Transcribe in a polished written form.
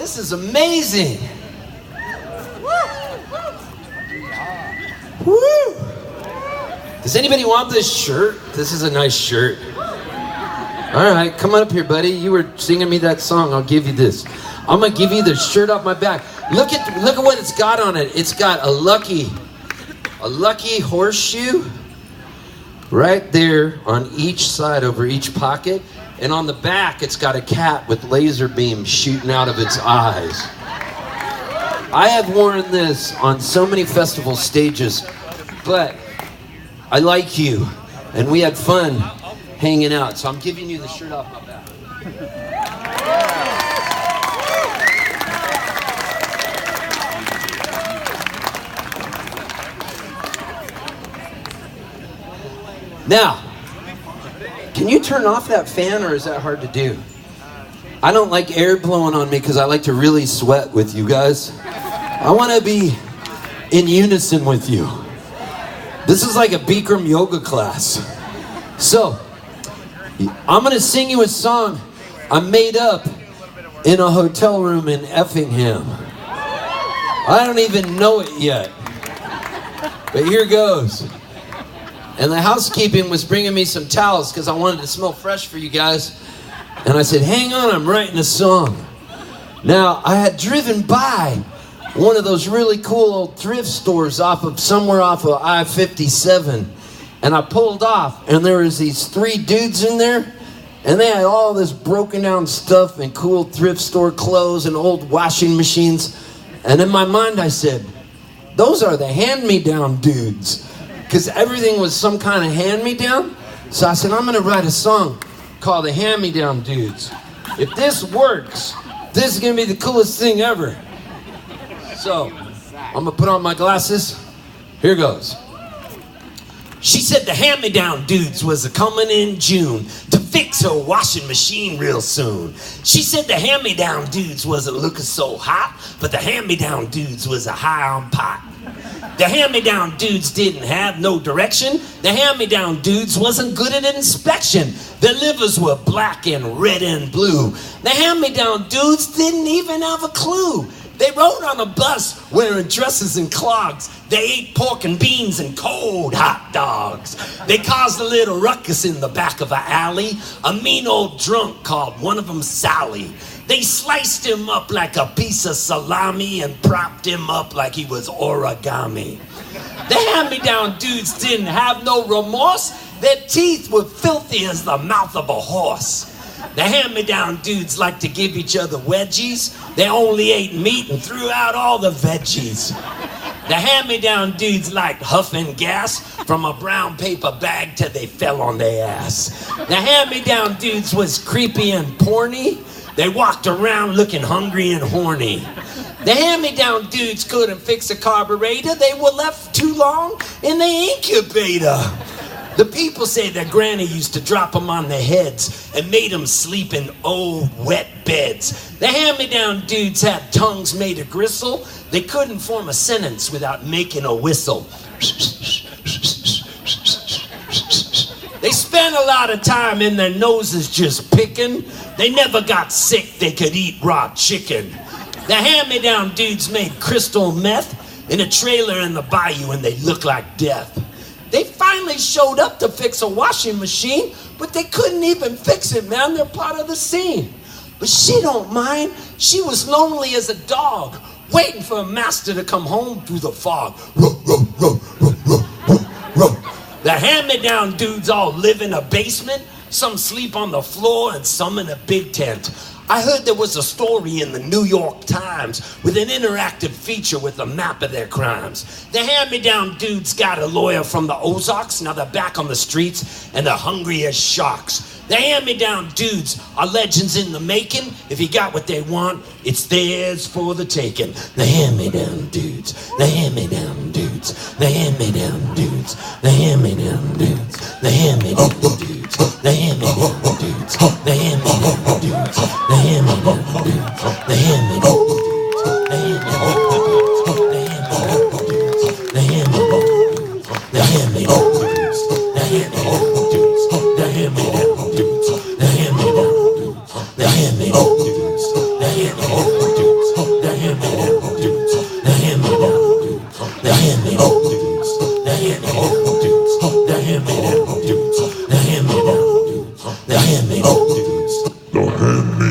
This is amazing. Woo! Does anybody want this shirt? This is a nice shirt. All right, come on up here, buddy. You were singing me that song. I'll give you this. I'm gonna give you the shirt off my back. Look at what it's got on it. It's got a lucky horseshoe right there on each side over each pocket. And on the back, it's got a cat with laser beams shooting out of its eyes. I have worn this on so many festival stages, but I like you, and we had fun hanging out, so I'm giving you the shirt off my back. Now, can you turn off that fan, or is that hard to do? I don't like air blowing on me because I like to really sweat with you guys. I want to be in unison with you. This is like a Bikram yoga class. So, I'm going to sing you a song I made up in a hotel room in Effingham. I don't even know it yet. But here goes. And the housekeeping was bringing me some towels because I wanted to smell fresh for you guys. And I said, hang on, I'm writing a song. Now, I had driven by one of those really cool old thrift stores somewhere off of I-57. And I pulled off, and there was these 3 dudes in there, and they had all this broken down stuff and cool thrift store clothes and old washing machines. And in my mind, I said, those are the hand-me-down dudes. Because everything was some kind of hand-me-down. So I said, I'm going to write a song called The Hand-Me-Down Dudes. If this works, this is going to be the coolest thing ever. So, I'm going to put on my glasses. Here goes. She said the hand-me-down dudes was a-coming in June to fix her washing machine real soon. She said the hand-me-down dudes wasn't looking so hot, but the hand-me-down dudes was a high on pot. The hand-me-down dudes didn't have no direction. The hand-me-down dudes wasn't good at inspection. Their livers were black and red and blue. The hand-me-down dudes didn't even have a clue. They rode on a bus wearing dresses and clogs. They ate pork and beans and cold hot dogs. They caused a little ruckus in the back of an alley. A mean old drunk called one of them Sally. They sliced him up like a piece of salami and propped him up like he was origami. The hand-me-down dudes didn't have no remorse. Their teeth were filthy as the mouth of a horse. The hand-me-down dudes like to give each other wedgies. They only ate meat and threw out all the veggies. The hand-me-down dudes liked huffing gas from a brown paper bag till they fell on their ass. The hand-me-down dudes was creepy and porny. They walked around looking hungry and horny. The hand-me-down dudes couldn't fix a carburetor. They were left too long in the incubator. The people say their granny used to drop them on their heads and made them sleep in old wet beds. The hand-me-down dudes had tongues made of gristle. They couldn't form a sentence without making a whistle. They spent a lot of time in their noses just picking. They never got sick, they could eat raw chicken. The hand-me-down dudes made crystal meth in a trailer in the bayou and they looked like death. They finally showed up to fix a washing machine, but they couldn't even fix it, man. They're part of the scene. But she don't mind. She was lonely as a dog, waiting for a master to come home through the fog. The hand-me-down dudes all live in a basement. Some sleep on the floor and some in a big tent. I heard there was a story in the New York Times with an interactive feature with a map of their crimes. The hand-me-down dudes got a lawyer from the Ozarks. Now they're back on the streets and they're hungry as sharks. The hand-me-down dudes are legends in the making. If you got what they want, it's theirs for the taking. The hand-me-down dudes, the hand-me-down dudes, the hand-me-down dudes, the hand-me-down dudes, the hand-me-down dudes, the hand-me-down dudes, the hand-me-down dudes, the hand-me-down dudes, the hand-me-down dudes, the hand-me-down dudes, the hand-me-down dudes, the hand-me-down dudes, the hand-me-down dudes, the hand-me-down dudes, the hand-me-down dudes, the hand-me-down dudes, the hand-me-down dudes, the hand-me-down dudes. and